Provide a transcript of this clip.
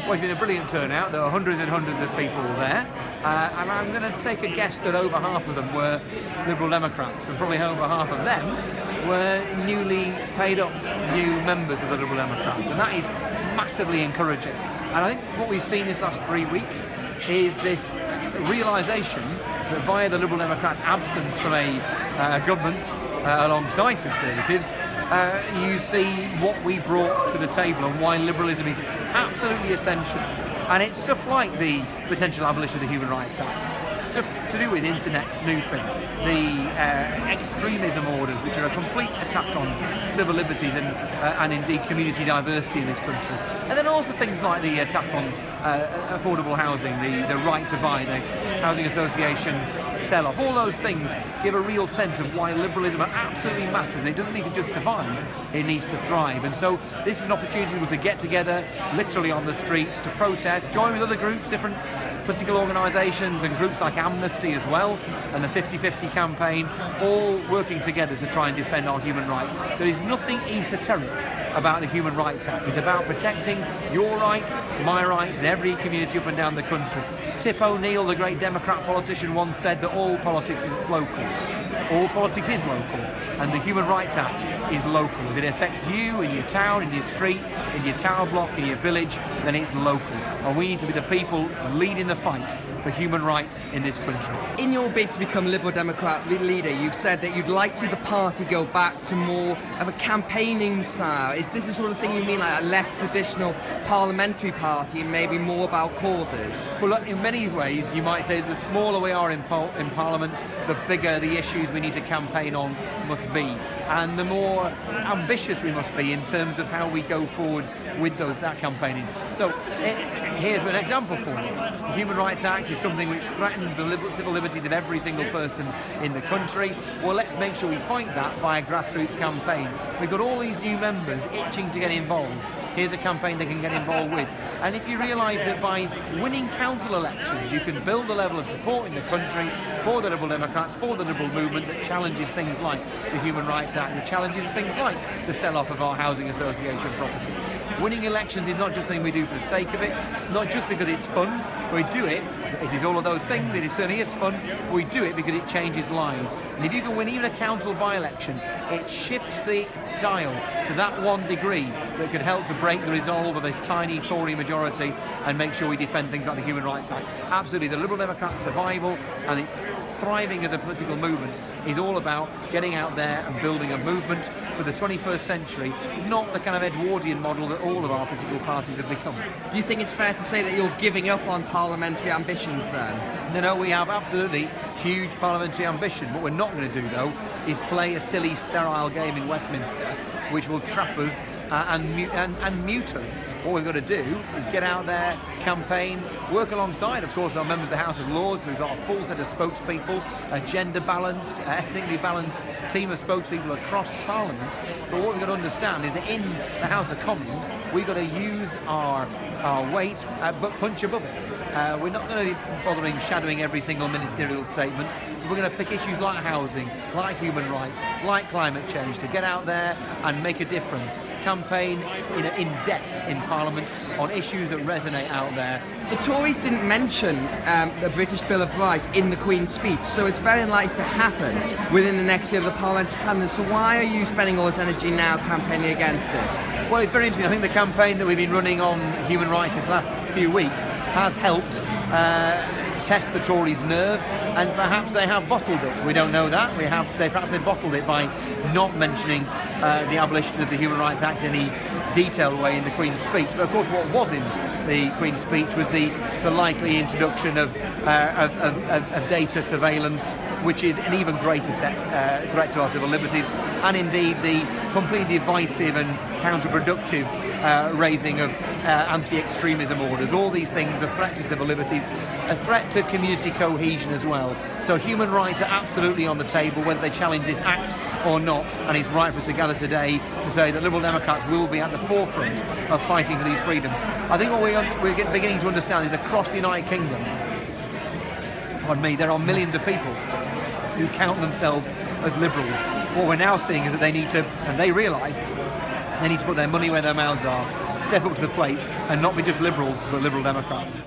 Well, it's been a brilliant turnout. There were hundreds and hundreds of people there, and I'm going to take a guess that over half of them were Liberal Democrats, and probably over half of them were newly paid up new members of the Liberal Democrats, and that is massively encouraging. And I think what we've seen these last 3 weeks is this realisation that via the Liberal Democrats' absence from a government alongside Conservatives, you see what we brought to the table and why liberalism is absolutely essential. And it's stuff like the potential abolition of the Human Rights Act, stuff to do with internet snooping, the extremism orders, which are a complete attack on civil liberties and indeed community diversity in this country. And then also things like the attack on affordable housing, the right to buy, the housing association sell-off. All those things give a real sense of why liberalism absolutely matters. It doesn't need to just survive, it needs to thrive. And so this is an opportunity to get together literally on the streets to protest, join with other groups, different political organisations and groups like Amnesty as well, and the 50-50 campaign, all working together to try and defend our human rights. There is nothing esoteric about the Human Rights Act. It's about protecting your rights, my rights, in every community up and down the country. Tip O'Neill, the great Democrat politician, once said that all politics is local. All politics is local, and the Human Rights Act is local. If it affects you in your town, in your street, in your tower block, in your village, then it's local. And we need to be the people leading the fight for human rights in this country. In your bid to become Liberal Democrat leader, you've said that you'd like to see the party go back to more of a campaigning style. Is this the sort of thing you mean, like a less traditional parliamentary party and maybe more about causes? Well, look, in many ways, you might say the smaller we are in Parliament, the bigger the issues we need to campaign on must be, and the more ambitious we must be in terms of how we go forward with that campaigning. So here's an example for you. The Human Rights Act is something which threatens the civil liberties of every single person in the country. Well, let's make sure we fight that by a grassroots campaign. We've got all these new members itching to get involved. Here's a campaign they can get involved with. And if you realise that by winning council elections, you can build the level of support in the country for the Liberal Democrats, for the Liberal movement that challenges things like the Human Rights Act, that challenges things like the sell-off of our housing association properties. Winning elections is not just a thing we do for the sake of it, not just because it's fun. We do it, it is all of those things, it certainly is fun, but we do it because it changes lives. And if you can win even a council by-election, it shifts the dial to that 1 degree that could help to break the resolve of this tiny Tory majority and make sure we defend things like the Human Rights Act. Absolutely, the Liberal Democrats' survival and thriving as a political movement is all about getting out there and building a movement for the 21st century, not the kind of Edwardian model that all of our political parties have become. Do you think it's fair to say that you're giving up on parliamentary ambitions then? No, we have absolutely huge parliamentary ambition. What we're not going to do, though, is play a silly, sterile game in Westminster, which will trap us and mute us. What we've got to do is get out there, campaign, work alongside, of course, our members of the House of Lords. We've got a full set of spokespeople, a gender-balanced, ethnically balanced team of spokespeople across Parliament. But what we've got to understand is that in the House of Commons, we've got to use our weight, but punch above it. We're not going to be bothering shadowing every single ministerial statement. We're going to pick issues like housing, like human rights, like climate change, to get out there and make a difference. Campaign in depth in Parliament on issues that resonate out there. The Tories didn't mention the British Bill of Rights in the Queen's speech, so it's very unlikely to happen within the next year of the parliamentary calendar. So why are you spending all this energy now campaigning against it? Well, it's very interesting. I think the campaign that we've been running on human rights this last few weeks has helped test the Tories' nerve, and perhaps they have bottled it. We don't know that. Perhaps they've bottled it by not mentioning the abolition of the Human Rights Act in any detailed way in the Queen's speech. But of course, what was in the Queen's speech was the likely introduction of data surveillance, which is an even greater threat to our civil liberties, and indeed the completely divisive and counterproductive raising of anti-extremism orders. All these things are a threat to civil liberties, a threat to community cohesion as well. So human rights are absolutely on the table, whether they challenge this act or not, and it's right for us to gather today to say that Liberal Democrats will be at the forefront of fighting for these freedoms. I think what we're beginning to understand is across the United Kingdom, there are millions of people who count themselves as liberals. What we're now seeing is that they need to, and they realise, they need to put their money where their mouths are. It's step up to the plate and not be just Liberals, but Liberal Democrats.